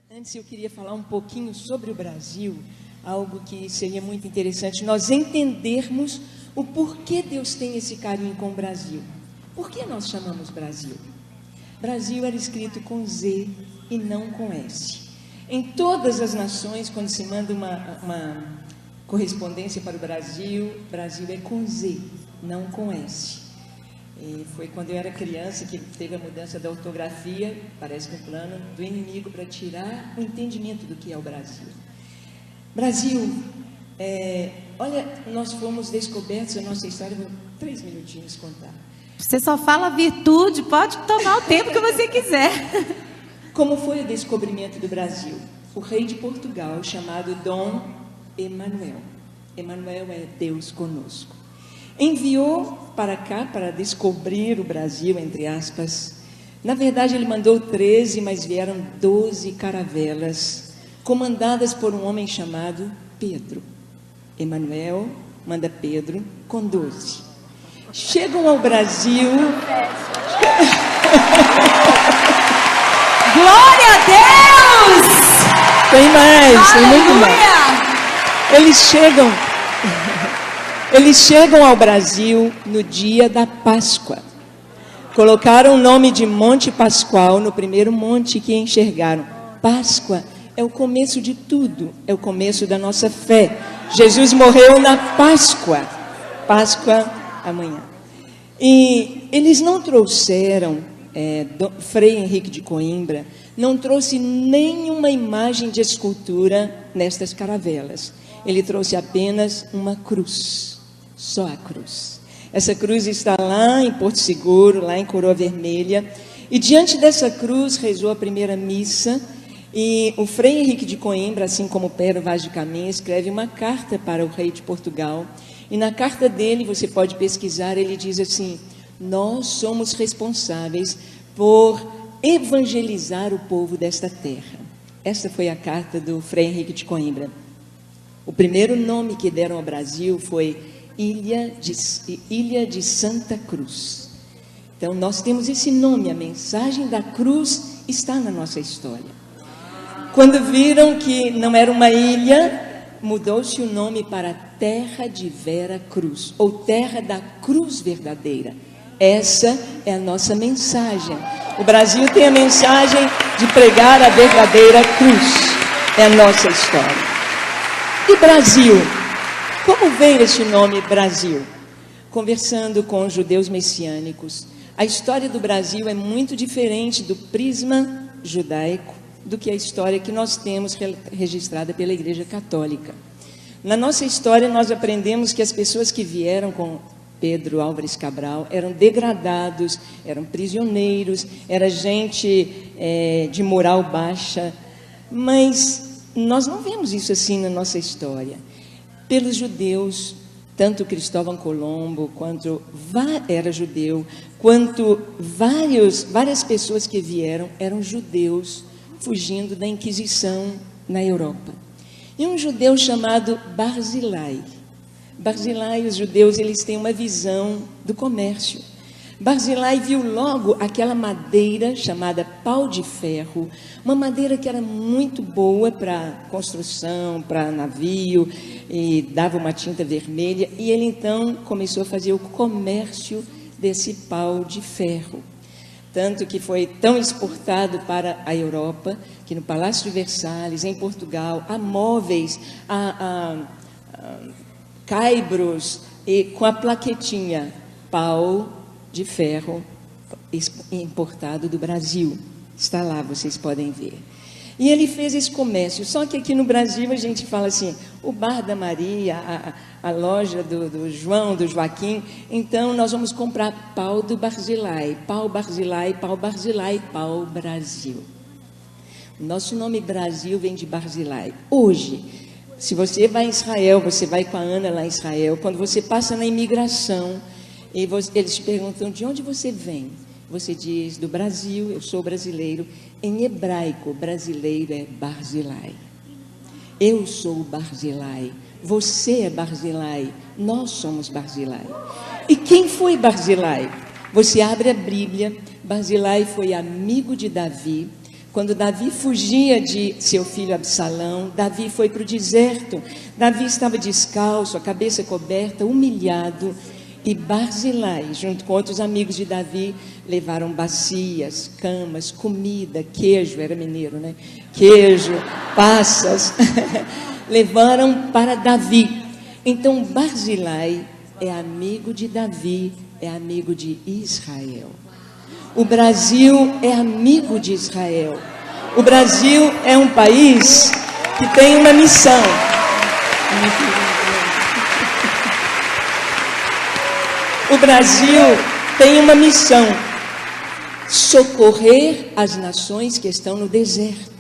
Antes eu queria falar um pouquinho sobre o Brasil, algo que seria muito interessante nós entendermos o porquê Deus tem esse carinho com o Brasil. Por que nós chamamos Brasil? Brasil era escrito com Z e não com S. Em todas as nações, quando se manda uma correspondência para o Brasil, Brasil é com Z, não com S. E foi quando eu era criança que teve a mudança da ortografia, parece que um plano do inimigo para tirar o entendimento do que é o Brasil. Brasil, olha, nós fomos descobertos, a nossa história, vou 3 minutinhos contar. Você só fala virtude, pode tomar o tempo que você quiser. Como foi o descobrimento do Brasil? O rei de Portugal, chamado Dom Emanuel. Emanuel é Deus conosco. Enviou para cá para descobrir o Brasil, entre aspas. Na verdade, ele mandou 13, mas vieram 12 caravelas, comandadas por um homem chamado Pedro. Emanuel manda Pedro com 12. Chegam ao Brasil. Glória a Deus! Tem mais, tem muito mais. Eles chegam ao Brasil no dia da Páscoa. Colocaram o nome de Monte Pascoal no primeiro monte que enxergaram. Páscoa é o começo de tudo, é o começo da nossa fé. Jesus morreu na Páscoa. Páscoa amanhã. E eles não trouxeram, Frei Henrique de Coimbra não trouxe nenhuma imagem de escultura nestas caravelas. Ele trouxe apenas uma cruz, só a cruz. Essa cruz está lá em Porto Seguro, lá em Coroa Vermelha, e diante dessa cruz rezou a primeira missa, e o Frei Henrique de Coimbra, assim como Pero Vaz de Caminha, escreve uma carta para o rei de Portugal, e na carta dele, você pode pesquisar, ele diz assim: nós somos responsáveis por evangelizar o povo desta terra. Essa foi a carta do Frei Henrique de Coimbra. O primeiro nome que deram ao Brasil foi Ilha de Santa Cruz. Então, nós temos esse nome, a mensagem da cruz está na nossa história. Quando viram que não era uma ilha, mudou-se o nome para Terra de Vera Cruz, ou Terra da Cruz Verdadeira. Essa é a nossa mensagem. O Brasil tem a mensagem de pregar a verdadeira cruz. É a nossa história. E Brasil? Como veio esse nome Brasil? Conversando com judeus messiânicos, a história do Brasil é muito diferente do prisma judaico do que a história que nós temos registrada pela Igreja Católica. Na nossa história, nós aprendemos que as pessoas que vieram com Pedro Álvares Cabral eram degradados, eram prisioneiros, era gente de moral baixa, mas nós não vemos isso assim na nossa história. Pelos judeus, tanto Cristóvão Colombo, quanto era judeu, quanto várias pessoas que vieram eram judeus fugindo da Inquisição na Europa. E um judeu chamado Barzilai. Barzilai, os judeus, eles têm uma visão do comércio. Barzilai viu logo aquela madeira chamada pau de ferro, uma madeira que era muito boa para construção, para navio, e dava uma tinta vermelha, e ele então começou a fazer o comércio desse pau de ferro. Tanto que foi tão exportado para a Europa, que no Palácio de Versalhes, em Portugal, há móveis, caibros, e com a plaquetinha, pau de ferro importado do Brasil. Está lá, vocês podem ver. E ele fez esse comércio, só que aqui no Brasil a gente fala assim, o bar da Maria, a loja do João, do Joaquim, então nós vamos comprar pau do Barzilai, pau Barzilai, pau Barzilai, pau Brasil. O nosso nome Brasil vem de Barzilai. Hoje, se você vai em Israel, você vai com a Ana lá em Israel, quando você passa na imigração, eles te perguntam de onde você vem. Você diz do Brasil, eu sou brasileiro. Em hebraico, brasileiro é Barzilai. Eu sou Barzilai. Você é Barzilai. Nós somos Barzilai. E quem foi Barzilai? Você abre a Bíblia. Barzilai foi amigo de Davi. Quando Davi fugia de seu filho Absalão, Davi foi para o deserto. Davi estava descalço, a cabeça coberta, humilhado. E Barzilai, junto com outros amigos de Davi, levaram bacias, camas, comida, queijo, era mineiro, né? Queijo, passas, levaram para Davi. Então Barzilai é amigo de Davi, é amigo de Israel. O Brasil é amigo de Israel. O Brasil é um país que tem uma missão. O Brasil tem uma missão: socorrer as nações que estão no deserto,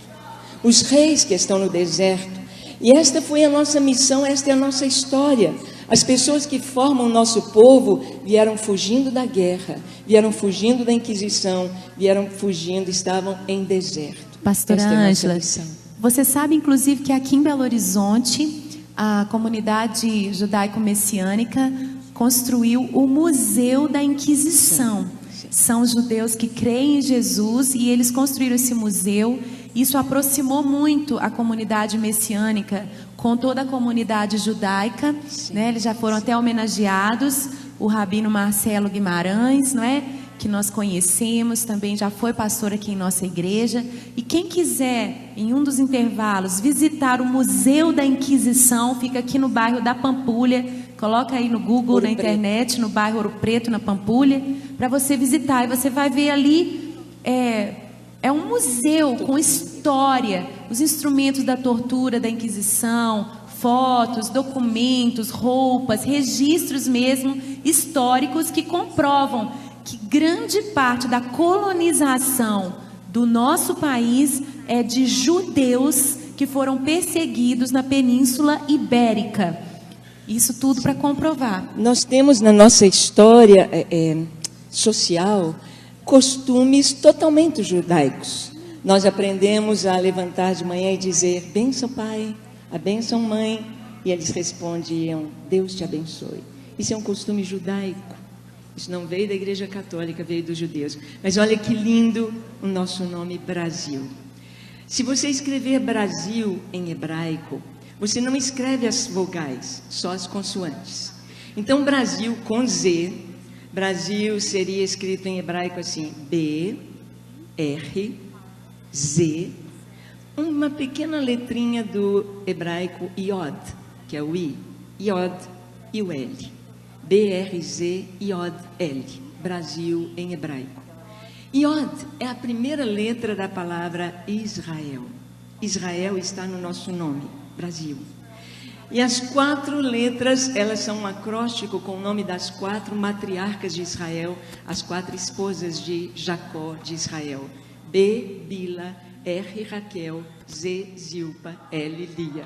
os reis que estão no deserto. E esta foi a nossa missão, esta é a nossa história. As pessoas que formam o nosso povo vieram fugindo da guerra, vieram fugindo da Inquisição, vieram fugindo, estavam em deserto. Pastora Ângela, você sabe inclusive que aqui em Belo Horizonte, a comunidade judaico-messiânica construiu o Museu da Inquisição. São judeus que creem em Jesus e eles construíram esse museu. Isso aproximou muito a comunidade messiânica com toda a comunidade judaica, né? Eles já foram até homenageados. O rabino Marcelo Guimarães, não é? Que nós conhecemos, também já foi pastor aqui em nossa igreja. E quem quiser, em um dos intervalos, visitar o Museu da Inquisição, fica aqui no bairro da Pampulha. Coloca aí no Google, na internet, no bairro Ouro Preto, na Pampulha, para você visitar. E você vai ver ali, é um museu com história, os instrumentos da tortura, da Inquisição, fotos, documentos, roupas, registros mesmo históricos que comprovam que grande parte da colonização do nosso país é de judeus que foram perseguidos na Península Ibérica. Isso tudo para comprovar. Nós temos na nossa história social costumes totalmente judaicos. Nós aprendemos a levantar de manhã e dizer: bênção pai, a bênção mãe, e eles respondiam: Deus te abençoe. Isso é um costume judaico. Isso não veio da Igreja Católica, veio dos judeus. Mas olha que lindo o nosso nome Brasil. Se você escrever Brasil em hebraico, você não escreve as vogais, só as consoantes. Então Brasil com Z, Brasil seria escrito em hebraico assim: B, R, Z, uma pequena letrinha do hebraico Iod, que é o I, Iod e o L. B-R-Z, Iod, L. Brasil em hebraico. Iod é a primeira letra da palavra Israel. Israel está no nosso nome, Brasil. E as 4 letras, elas são um acróstico com o nome das 4 matriarcas de Israel, as 4 esposas de Jacó de Israel. B, Bila, R, Raquel, Z, Zilpa, L, Lia.